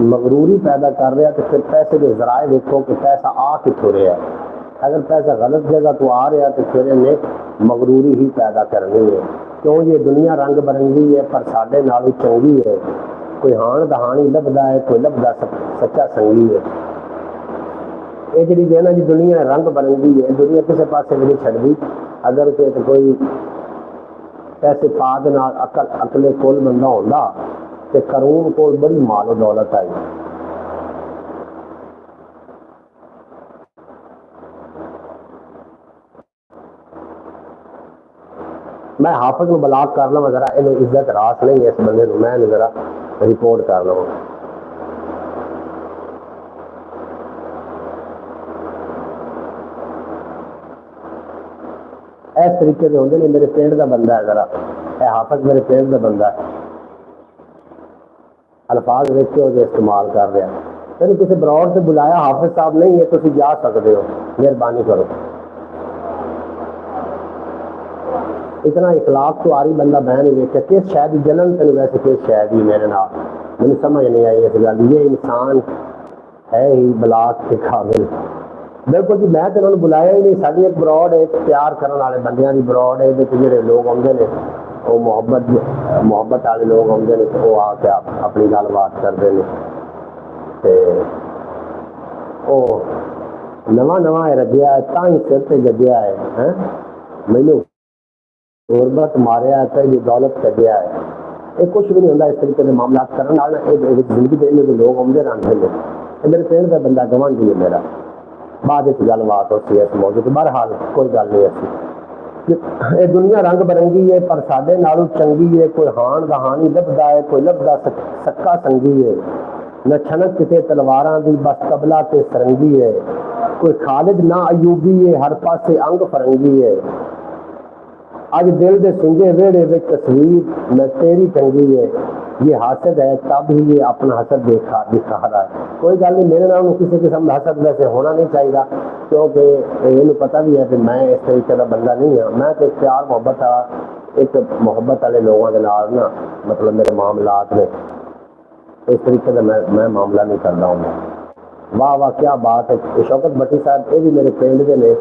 مغروری پیدا کر رہا تو پھر پیسے کے ذرائع دیکھو کہ پیسہ آ کتوں رہا ہے اگر پیسہ غلط جگہ تو آ رہا تو پھر انہیں مغروری ہی پیدا کرنی ہے کیوں یہ دنیا رنگ برنگی ہے پر ساڈے نالوں چنگی ہے کوئی ہان دہانی لبدا ہے، کوئی لبدا سچا سنگی ہے۔ یہ جی ہے نا جی دنیا رنگ برنگی ہے، دنیا کسی پاسے بھی نہیں چھڑتی۔ اگر کوئی پیسے پا دے نال عقل کل بندہ ہوتا تو قارون کو بڑی مال و دولت آئی۔ میں حافظ میں بلاک کر لوا ذرا، یہ عزت راس نہیں ہے اس بندے کو، میں ذرا رپورٹ کر لوا۔ اس طریقے سے ہوتے نہیں، میرے پنڈ کا بندہ ہے، ذرا اے حافظ میرے پنڈ کا بندہ ہے، الفاظ ویچ کے وہ استعمال کر رہا ہے۔ یعنی کسی براڈ سے بلایا حافظ صاحب نہیں ہے، تم جا سکتے ہو، مہربانی کرو۔ اتنا اخلاق تو آری بندہ میں نہیں دیکھا، کس شاید جلن تین ویسے کس شاید ہی میرے نال مجھے سمجھ نہیں آئی اس گل۔ یہ انسان ہے ہی بلاک کے قابل۔ بالکل جی، میں تو انہوں نے بلایا ہی نہیں، ساری ایک براڈ ایک پیار کرنے والے بندیاں دی براڈ ہے، جڑے لوگ آتے ہیں وہ محبت والے لوگ آتے ہیں، وہ آ کے اپنی گل بات کرتے ہیں۔ وہ نواں رجیا ہے، تا ہی سر سے جگیا ہے، مینو غربت ماریا ہے، یہ دولت کٹیا ہے۔ یہ کچھ بھی نہیں ہوتا اس طریقے کے معاملات کرنے والا، زندگی کے لوگ آتے رہتے ہیں۔ میرے پنڈ کا بندہ گوانڈی ہے میرا، بعد اس گل بات ہوتی ہے اس موضوع پہ۔ بہرحال کوئی گل نہیں ایسی، یہ دنیا رنگ برنگی ہے پر ساڈے نالوں چنگی ہے۔ کوئی ہان دہانی لبدا ہے، کوئی لبدا سکا سنگی ہے۔ نہ چھنک کتے تلواراں دی بس قبلہ تے سرنگی ہے۔ کوئی خالد نہ ایوبی ہے، ہر پاسے انگ فرنگی ہے۔ اج دل دے سنجے ویڑے وچ تصویر میں تیری ٹنگی ہے۔ یہ حاسد ہے تب ہی یہ اپنا حسد دکھا رہا ہے۔ کوئی گل نہیں، میرے نام کسی قسم کا حسد ویسے ہونا نہیں چاہیے، کیونکہ یہ پتہ بھی ہے کہ میں اس طریقے کا بندہ نہیں ہوں۔ میں تو پیار محبت ایک محبت والے لوگوں کے نال نا، مطلب میرے معاملات میں اس طریقے کا میں معاملہ نہیں کرتا ہوں۔ واہ واہ کیا بات ہے۔ شوکت بھٹی صاحب یہ بھی میرے پنڈ کے نے،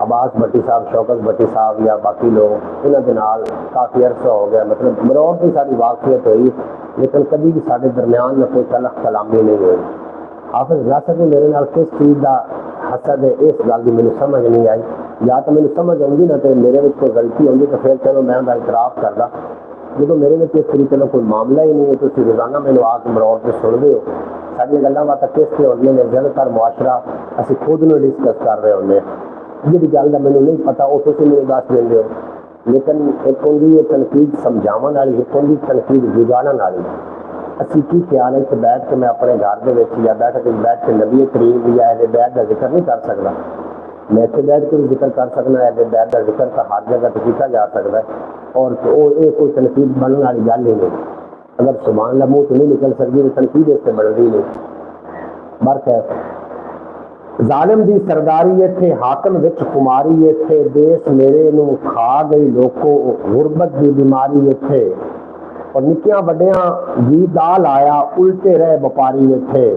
عباس بھٹی صاحب، شوکت بھٹی صاحب یا باقی لوگ، انہوں کے نال کافی عرصہ ہو گیا، مطلب مروڑ کی ساری واقفیت ہوئی، لیکن کبھی بھی سارے درمیان میں کوئی تلخ کلامی نہیں ہوئی۔ حافظ ناصر نے میرے نال کس چیز کا حسد ہے اس گل کی مجھے سمجھ نہیں آئی۔ یا تو مجھے سمجھ آؤں گی نا تو میرے میں کوئی غلطی ہوگی تو پھر چلو میں انہیں اعتراف کردا، جب میرے میں اس طریقے کا کوئی معاملہ ہی نہیں ہے تو روزانہ میرے آ کے مروڑ کے سن دے ہو۔ ساری گلیں باتیں کس سے ہوتی ہیں، زیادہ تر معاشرہ اسی خود میں ڈسکس کر رہے ہوتے ہیں، جی گل کا مجھے نہیں پتا وہ تھی میرے دس دیں ہو۔ لیکن ایک ہوں یہ تنقید سمجھاون والی، ایک ہوں تنقید جگاڑن والی۔ اسی کی خیال ہے کہ بیٹھ کے میں اپنے گھر کے یا بیٹھ کے نبی کریم یا اہل بیت کا ذکر نہیں کر سکتا، میں اتنے بیٹھ کے بھی ذکر کر سکنا، اہل بیت کا ذکر کا ہر جگہ تو کیا جا سکتا ہے، اور یہ کوئی تنقید بننے والی گل ہی نہیں۔ اگر سبحان اللہ منہ تو نہیں نکل سکتی تو تنقید اس سے بڑھتی نہیں۔ برخیر ظالم دی سرداری تھے، حاکم وچ خماری تھے، دیس میرے نو کھا گئی لوکو غربت دی بیماری تھے، اور نکیاں وڈیاں جی دال آیا الٹے رہ وپاری تھے،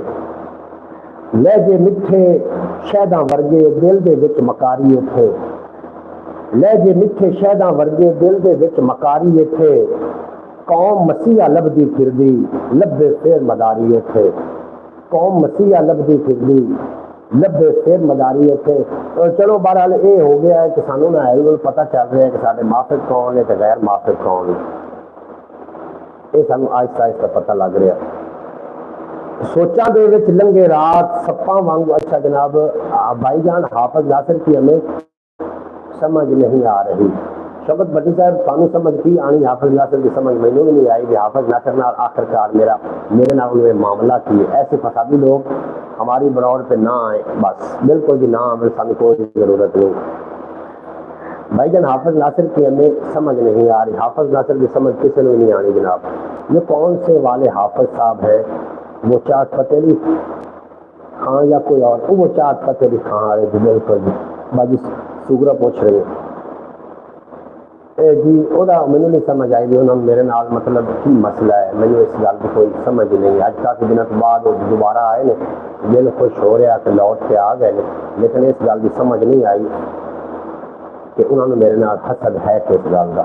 لہجے مٹھے شہداں ورگے دل دے وچ مکاری تھے، لہجے مٹھے شہداں ورگے دل دے وچ مکاری تھے، قوم مسیحا لبدی پھردی لبے پھر مداری تھے، قوم مسیحا لبدی پھردی لبے پھر مداری تھے۔ چلو بہرحال یہ ہو گیا ہے کہ سانوں نہ پتہ چل رہا ہے کہ سارے موافق کون ہے کہ غیر موافق کون ہے، یہ سانوں آہستہ آہستہ پتہ لگ رہا۔ سوچاں دے وچ لنگے رات سپاں وانگو۔ اچھا جناب بھائی جان حافظ ناصر کی ہمیں سمجھ نہیں آ رہی۔ شوکت بھٹی صاحب سانوں سمجھ کی آنی، حافظ ناصر کی سمجھ مینوں بھی نہیں آئی کہ حافظ ناصر نال آخر کار میرے نال انہوں نے معاملہ کی ہے۔ ایسے فسادی لوگ ہماری بروڑ پہ نہ آئے، بس بالکل بھی نہ آئے، سانوں کوئی ضرورت نہیں۔ بھائی جان حافظ ناصر کی ہمیں سمجھ نہیں آ رہی، حافظ ناصر کی سمجھ کسی نے نہیں آنی جناب۔ یہ کون سے والے حافظ صاحب ہیں؟ وہ چاٹ فتح علی خان یا کوئی اور؟ وہ چاٹ فتح علی خان والے جی، بالکل جی باجی سگرا پوچھ رہے ہیں جی، وہ مجھے نہیں سمجھ آئی بھی انہوں نے میرے نال مطلب کی مسئلہ ہے، مجھے اس گل کی کوئی سمجھ نہیں۔ اج کافی دنوں تو بعد وہ دوبارہ آئے نے، دل خوش ہو رہا کہ لوٹ کے آ گئے نے، لیکن اس گل کی سمجھ نہیں آئی کہ انہوں نے میرے نال حسد ہے کس گل کا۔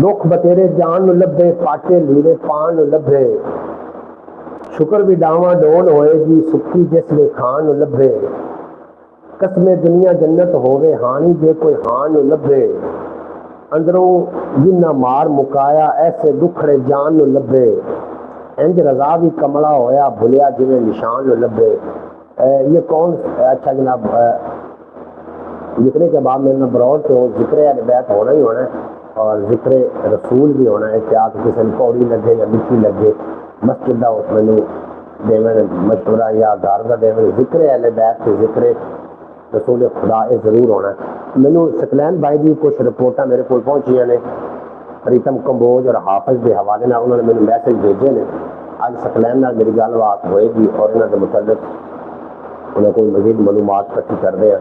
دکھ بتیرے جان نو لبے، پاٹے لیڑے پان نو لبے، شکر بھی ڈاواں ڈول ہوئے گی سکی جس نے خان لبھے قسم دنیا جنت ہووے ہانی جے کوئی ہان لبھے اندروں جنہ مار مکایا ایسے دکھڑے جان لبھے انج رضا بھی کملا ہویا بھولیا جویں نشان لبھے۔ یہ کون؟ اچھا جناب لکھنے کے بعد میرے بروڈ تو ذکر اہل بیت ہونا ہی ہونا ہے اور ذکر رسول بھی ہونا ہے کہ آپ کسی نے پوڑی لگے یا مٹی لگے مسجد کا اس میں دیویں مشورہ یا گھر کا دیویں ذکر اہل بیت سے ذکر رسول خدا یہ ضرور ہونا ہے۔ مینو سکلین بھائی دی کچھ رپورٹاں میرے کو پہنچیاں نے پریتم کمبوج اور حافظ کے حوالے نال انہوں نے میرے میسج بھیجے نے۔ اج سکلین نال میری گل بات ہوئے گی اور انہوں کے متعلق انہیں کوئی مزید معلومات اکٹھی کر دیں۔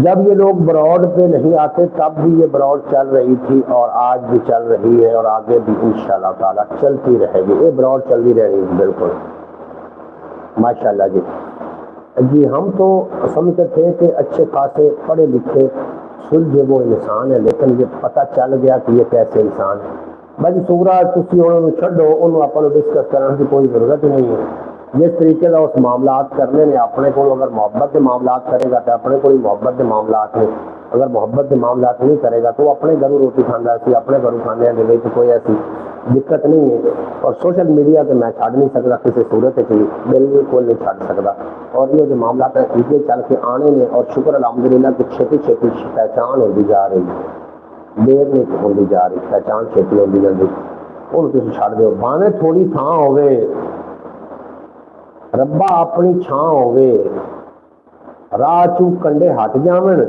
جب یہ لوگ براڈ پہ نہیں آتے تب بھی یہ براڈ چل رہی تھی اور آج بھی چل رہی ہے اور آگے بھی انشاءاللہ تعالی چلتی رہے گی۔ یہ براڈ چلتی رہے گی بالکل ماشاءاللہ جی۔ جی ہم تو سمجھتے تھے کہ اچھے خاصے پڑھے لکھے سلجھے وہ انسان ہے لیکن یہ پتہ چل گیا کہ یہ کیسے انسان ہے۔ بھائی سورا تسی انہوں چھڈو انہوں اپنے ڈسکس کرنے کی کوئی ضرورت ہی نہیں ہے۔ جس طریقے کا اس معاملات کرنے نے اپنے کو اگر محبت کے معاملات کرے گا تو اپنے کو محبت کے معاملات ہیں، اگر محبت کے معاملات نہیں کرے گا تو اپنے گھروں روٹی کھانا سی اپنے گھروں کھانے کے کوئی ایسی دقت نہیں ہے۔ اور سوشل میڈیا تو میں چھڈ نہیں سکتا کسی صورت کی بالکل نہیں چھڈ سکتا اور یہ جو معاملات ہیں یہ چل کے آنے نے اور شکر الحمدللہ کہ چھتی چھتی پہچان ہوتی جا رہی ہے، دیر نہیں ہوتی جا رہی، پہچان چھتی ہوتی جاتی۔ انہوں تم چھڈ دو باویں تھوڑی تھان ہوے ربا اپنی چھان ہوے راہ چوں کنڈے ہٹ جاون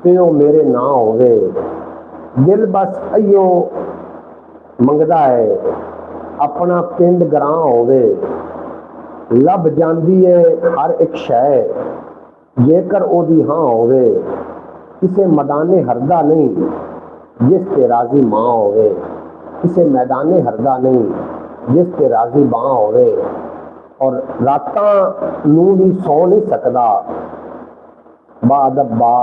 تے او میرے نہ ہوے دل بس ایو منگدا ہے اپنا پنڈ گراں ہوے لب جاندی ہے ہر ایک شے جے کر او دی ہاں ہوے کسے میدانے ہردا نہیں جس تے راضی ماں ہوے کسے میدانے ہردا نہیں جس تے راضی ماں ہوے اور راتاں نوں بھی سو نہیں سکدا بادب با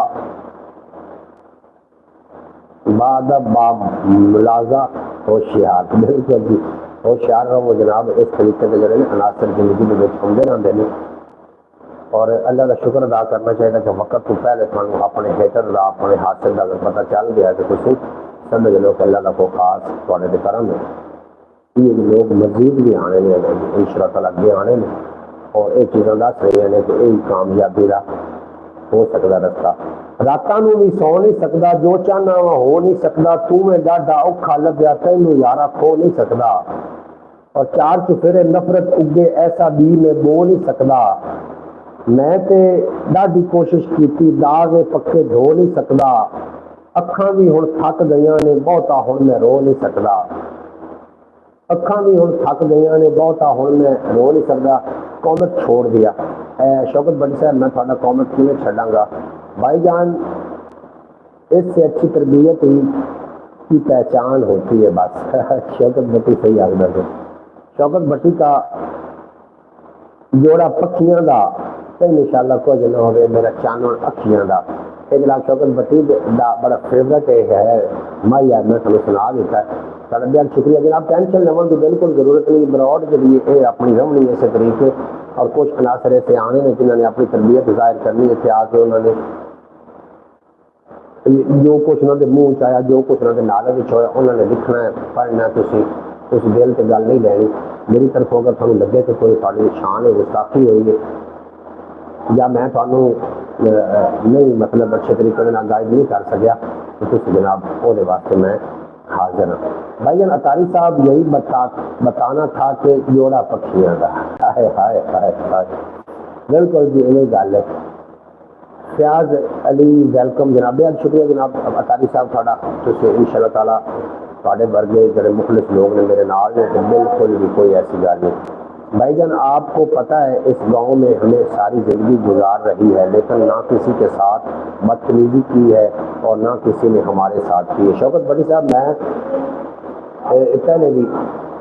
ملازہ ہوشیار بالکل جی ہوشیار رہو جناب۔ اس طریقے سے جڑے عناصر زندگی میں آتے رہتے ہیں اور اللہ کا شکر ادا کرنا چاہیے کہ وقت تو پہلے تھانوں اپنے ہیٹر کا اپنے حاصل کا اگر پتہ چل گیا کہ تھی سمجھ لو کہ اللہ کا کوئی خاص تھوڑے کرم ہے۔ یہ لوگ مزید بھی آنے نے ان شاء اللہ اگے آنے نے اور یہ چیزیں دس رہی ہیں کہ یہی کامیابی کا ہو سکتا رستہ۔ راتاں نوں بھی سو نہیں سکتا جو چاہنا وا ہو نہیں سکتا تو میں ڈاڈا اوکھا لگیا تینوں یارا کھو نہیں سکتا اور چار چفیرے نفرت اگے ایسا بھی میں بو نہیں سکتا میں تے ڈاڈی کوشش کیتی داغ پکے دھو نہیں سکتا اکھاں بھی ہن تھک گئیاں نے بہتا ہن میں رو نہیں سکتا اکھاں بھی ہن تھک گئیاں نے بہتا ہن میں رو نہیں سکتا۔ کامنٹ چھوڑ دیا شوکت بٹی صاحب میں تھوڑا کامنٹ کیوں چھڈاں گا بھائی جان اس سے اچھی تربیت ہی کی پہچان ہوتی ہے بس شوکت بٹی صحیح آگے سے شوکت بٹی کا جوڑا پکھیاں دا تو انشاءاللہ کچھ نہ ہوئے میرا چانن اکھیاں دا ایک لاکھ شوکت بٹی دا بڑا فیورٹ ہے مائی یار میں تمہیں سنا دیتا ہے سارا بہت شکریہ جناب ٹینشن لیول کی بالکل ضرورت نہیں براڈ کے لیے یہ اپنی رونی اسی طریقے اور کچھ عناصر ایسے آنے نے جنہوں نے اپنی تربیت ظاہر کرنی ہے آ کے انہوں نے جو کچھ انہوں نے منہ چایا جو کچھ انہوں نے نالے ہویا انہوں نے لکھنا ہے پڑھنا تھی اس دل سے گل نہیں لینی میری طرف اگر تمہیں لگے کہ کوئی تھوڑی شان ہے گستاخی ہوئی ہے یا میں تمہیں نہیں مطلب اچھے طریقے سے گائیڈ نہیں کر سکیا تو تھی جناب وہ واسطے میں حاضر ہوں۔ بھائی جان اطاری صاحب یہی بتانا تھا کہ جوڑا پکھیاں کا ہائے ہائے ہائے ہائے بالکل جی یہی گل ہے۔ فیاض علی ویلکم جناب بہت شکریہ جناب اطاری صاحب تھوڑا تھی ان شاء اللہ تعالیٰ تھوڑے ورگے جڑے مخلص لوگ نے میرے نال نے تو بالکل بھی کوئی ایسی گل نہیں۔ بھائی جان آپ کو پتہ ہے اس گاؤں میں ہمیں ساری زندگی گزار رہی ہے لیکن نہ کسی کے ساتھ بدتمیزی کی ہے اور نہ کسی نے ہمارے ساتھ کی ہے۔ شوکت بٹی صاحب میں پہلے بھی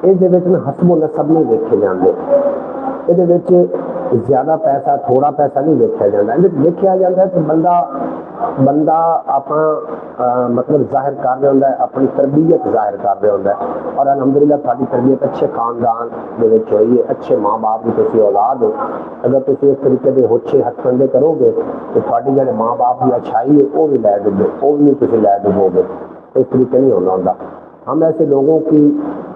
یہ حسب و نسب نہیں دیکھے جاتے یہ زیادہ پیسہ تھوڑا پیسہ نہیں دیکھا جاتا دیکھا جاتا ہے کہ بندہ بندہ اپنا مطلب ظاہر کر رہا ہوتا ہے، اپنی تربیت ظاہر کر رہا ہوتا ہے، اور الحمدللہ تھوڑی تربیت اچھے خاندان دے وچ ہوئی ہے، اچھے ماں باپ کی تسی اولاد ہو، اگر تسی اس طریقے دے ہوچے ہتھ کنڈے کرو گے تو تھوڑی جڑے ماں باپ کی اچھائی ہے وہ بھی لے ڈبے، وہ بھی تسی لے ڈبو گے، اس طریقے نہیں ہونا ہوتا۔ ہم ایسے لوگوں کی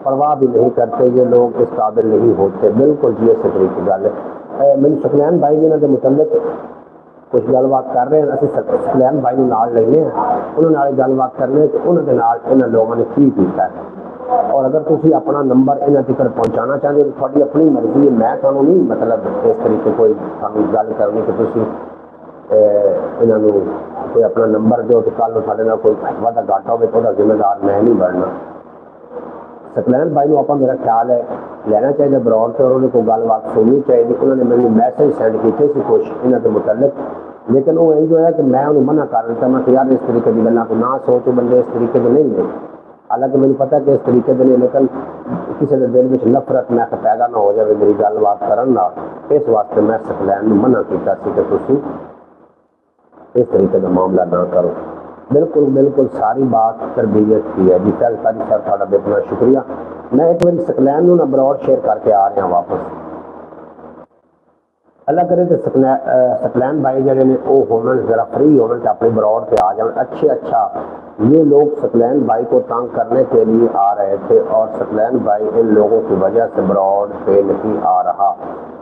پرواہ بھی نہیں کرتے، یہ لوگ اس قابل نہیں ہوتے، بالکل جی اس طریقے گل ہے۔ میری سکلین بھائی جنہوں کے متعلق کچھ گل بات کر رہے ہیں، اسی سکلین بھائی نال لینے ہیں، انہوں نے گل بات کرنے کہ انہوں نے انہوں لوگوں نے کی کیتا ہے، اور اگر تسی اپنا نمبر انہاں تک پہنچانا چاہتے ہو تو تھوڑی اپنی مرضی ہے، میں تھانوں نہیں مطلب اس طریقے کوئی تھانوں گل کرنی کہ تسی انہاں نوں کوئی اپنا نمبر دیو تو کل ساڈے نال کوئی وادا گھاٹا ہوے تو ذمہ دار میں نہیں بننا۔ سکلین بھائی کو میرا خیال ہے لینا چاہیے براڈ سے، اور انہوں نے کوئی گل بات سننی چاہیے، انہوں نے میرے میسج سینڈ کیتے سی کچھ انہوں کے متعلق، لیکن وہ یہی جو ہے کہ میں انہوں منع کر دیتا، میں کہ یار اس طریقے کی گلوں کو نہ سوچو، بندے اس طریقے کے نہیں ہیں، حالانکہ مجھے پتا کہ اس طریقے کے نہیں، لیکن کسی کے دل میں نفرت میں پیدا نہ ہو جائے میری گل بات کرنا، اس واسطے میں سکلین منع کیتا سی کہ تسی اس طریقے کا معاملہ نہ کرو۔ بالکل بالکل ساری بات تربیت کی ہے جی۔ ساری سر تھوڑا بہت شکریہ۔ میں ایک بار سکلین نو براڈ شیئر کر کے آ رہا ہوں واپس۔ اللہ کرے تو سکلین بھائی جڑے نے وہ ہومن ذرا فری ہومن کہ اپنے براڈ پہ آ جائیں اچھے۔ اچھا یہ لوگ سکلین بھائی کو تنگ کرنے کے لیے آ رہے تھے، اور سکلین بھائی ان لوگوں کی وجہ سے براڈ پہ نہیں آ رہا،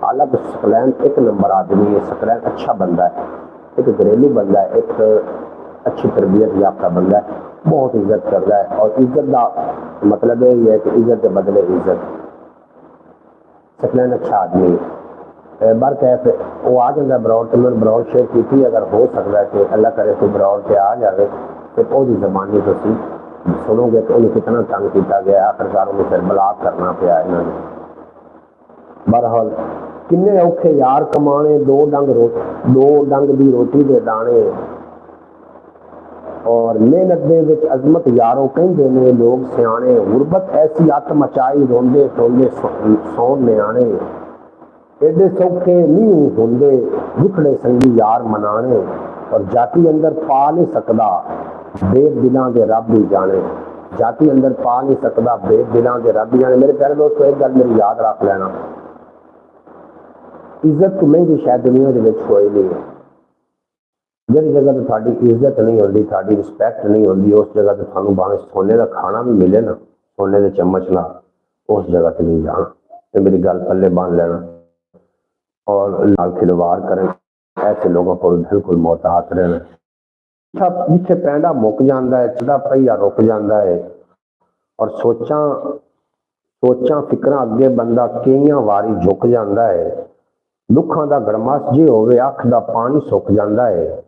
حالانکہ سکلین ایک نمبر آدمی ہے، سکلین اچھا بندہ ہے، ایک گھریلو بندہ ہے، ایک اچھی تربیت یافتہ بندہ ہے، بہت عزت کرتا ہے، اور عزت کا مطلب یہ ہے کہ عزت کے بدلے عزت۔ سکلین اچھا آدمی ہے، برکیف وہ آ جاتا ہے براڈ تو میں نے براڈ شیئر کی تھی، اگر ہو سکتا ہے کہ اللہ کرے تو براڈ پہ آ جائے تو وہ زبانی تو سنو گے کہ انہیں کتنا تنگ کیتا گیا، آخرکار انہیں پھر بلاک کرنا پیا انہوں نے۔ بہرحال کنے اوکھے یار کمانے، دو ڈنگ دی روٹی دے دانے، اور محنت دے وچ عظمت یاروں کہندے نے لوگ سیانے، غربت ایسی ات مچائی روندے سوندے سون نیانے، ایڈے سوکھے نہیں ہوندے دکھڑے سنگی یار منانے، اور جاتی اندر پا نہیں سکدا بے دلاں دے رب ہی جانے، جاتی اندر پا نہیں سکدا بے دلاں دے رب ہی جانے۔ میرے پیارے دوستو ایک گل میری یاد رکھ لینا، عزت تو مہنگی شاید دنیا دے وچ کوئی نہیں ہے، جہی جگہ تو تھوڑی عزت نہیں ہوتی، تھوڑی رسپیکٹ نہیں ہوتی، اس جگہ تو تھانوں باویں سونے کا کھانا بھی ملے نا، سونے کے چمچ نال، اس جگہ تے نہیں جانا، تے میری گل پلے باندھ لینا، اور نال کھلواڑ کریں ایسے لوگوں کو بالکل محتاط رہنا۔ جتھے پینڈا مک جاندا ہے چلدا پہیا رک جاندا ہے، اور سوچاں فکراں اگے بندہ کئیاں واری جھک جاندا ہے، دکھاں دا گڑماس جے ہوے اکھ دا پانی سک جاندا ہے،